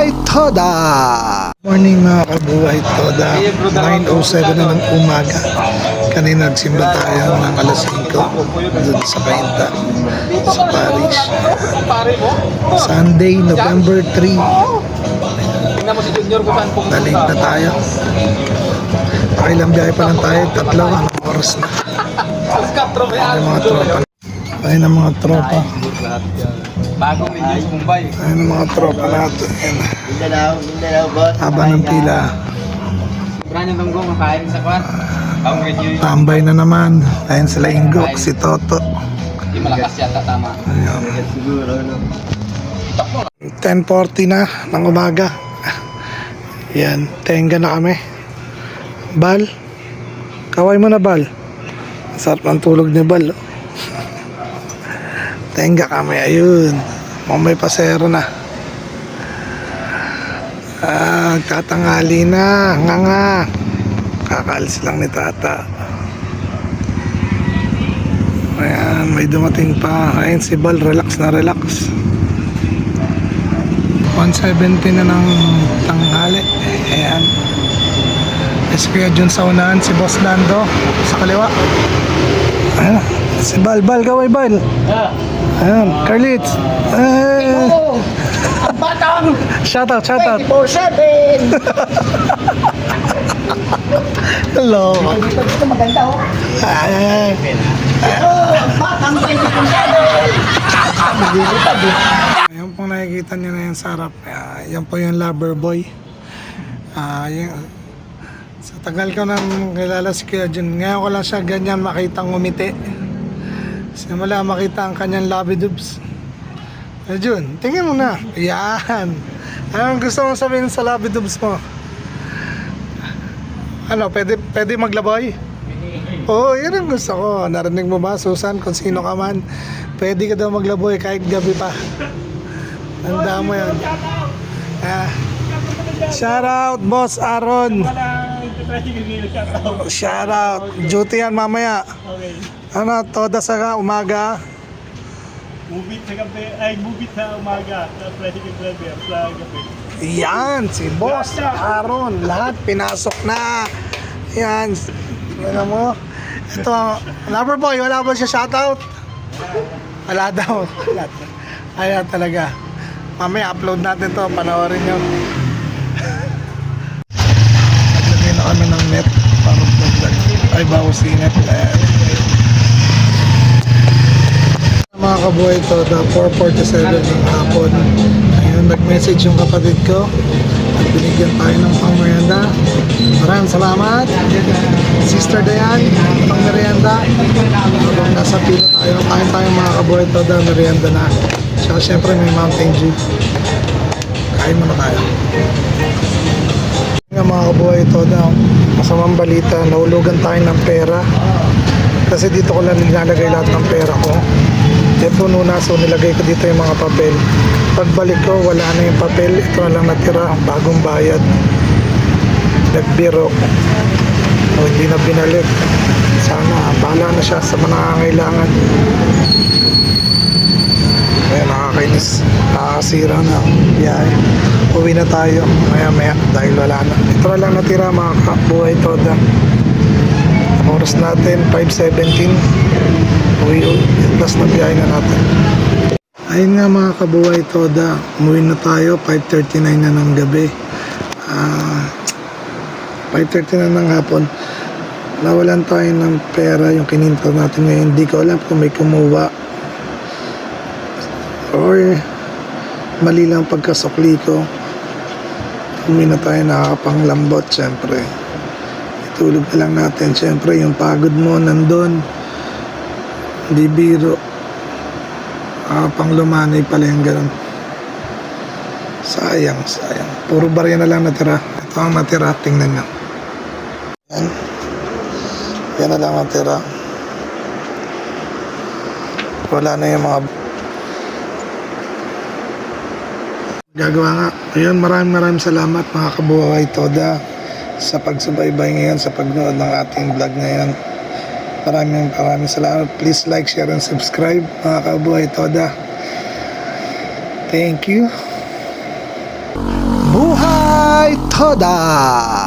Kabuhay Toda! Morning mga Kabuhay Toda, 9:07 na ng umaga. Kanina nagsimba tayo ng alas 5 doon sa Cainta, sa Paris. Sunday, November 3. Nalate na tayo. Pakilang biyahe pa lang tayo, 3 anong oras na. Ayun mga tropa. Ayun ang mga tropa. Bagong Indios Mumbai. Ayun ang mga tropa natin. Haba ng pila. Sobrang yung tunggong makain sa kwan. Bagong Indios. Tambay na naman. Ayun sila Inggok, si Toto. Di malakas yata tama. Ayun. Siguro, no? 10:40 na ng umaga. Yan, tenga na kami. Bal. Kaway mo na, Bal. Sarap ng tulog ni Bal. Tenga kami, ayun. May pasero na. Katangali na. Nga. Kakaalis lang ni Tata. Ayan, may dumating pa. Ayun si Bal, relax na relax. 1:70 na ng tanghali. Ayan. Si Kuya Jun sa unahan, si Boss Lando sa kaliwa. Ayan, si Bal, kaway Bal. Ayan, Carlitz. Ang batang Shout out. 24/7. Hello. Ito maganda oh. Ay. Ang batang 24/7. Ayan pong nakikita niyo na yan sa harap. Yan po yung lover boy. Sa tagal ko nang kilala si Kuya Jun. Ngayon ko lang siya ganyan makita ngumiti. Simula makita ang kanyang labidubs. Kuya Jun, tingin mo na. Yan. Anong gusto mong sabihin sa labidubs mo? Ano, pwede maglaboy? Oo, yan ang gusto ko. Narinig mo ba, Susan, kung sino ka man? Pwede ka daw maglaboy kahit gabi pa. Tanda mo yan. Shout out, Boss Aaron. Shout out. Duty yan mamaya. Ano, Toda sa umaga. Movie sa gabi, ay movie sa umaga, tapos pwede ka sa gabi. Yan, si Boss Aaron. Lahat pinasok na. Yan. Yan mo. Ito, lover boy, wala ba siya shoutout? Wala daw. Ayan talaga. Mamaya upload natin to, panoorin nyo. Naglagay na kami ng net para vlog. Ay, bawas si net. Mga kabuhay to, the 4:47 ng hapon. Ayun, nag-message yung kapatid ko at binigyan tayo ng pang-merienda. Maraming salamat, Sister Dayan, pang-merienda. Habang nasa pila tayo, kain tayo mga kabuhay to, the merienda na. Tsaka syempre may Mountain Dew. Kain muna tayo. Nga mga kabuhay to, masamang balita, nahulugan tayo ng pera. Kasi dito ko lang nilalagay lahat ng pera ko. Puno na, so nilagay ko dito yung mga papel. Pagbalik ko, wala na yung papel. Ito na lang natira, bagong bayad. Nagbiro. O hindi na binalik. Sana, bahala na siya sa mga nangangailangan. Kaya nakakainis. Nakakasira na ang biyahe. Uwi na tayo maya dahil wala na. Ito na lang natira mga kabuhay Toda. Oras natin 5:17. Uwi plus na biyahe na natin. Ayun nga mga kabuhay Toda, umuwi na tayo. 5:39 na ng gabi. 5:30 na ng hapon. Nawalan tayo ng pera. Yung kininta natin ngayon, hindi ko alam kung may kumuha or mali lang pagkasukli ko. Umuwi na tayo, nakakapanglambot syempre. Itulog na lang natin. Syempre yung pagod mo nandun, hindi biro. Pang lumanay pala yung ganun. Sayang. Puro barya na lang natira. Ito ang natira, tingnan nyo. Yan na lang natira. Wala na yung mga gagawa nga. Ayun, maraming salamat mga kabuhay Toda sa pagsubaybay ngayon, sa pagnood ng ating vlog ngayon. Maraming salamat. Please like, share, and subscribe mga kabuhay Toda. Thank you. Toda!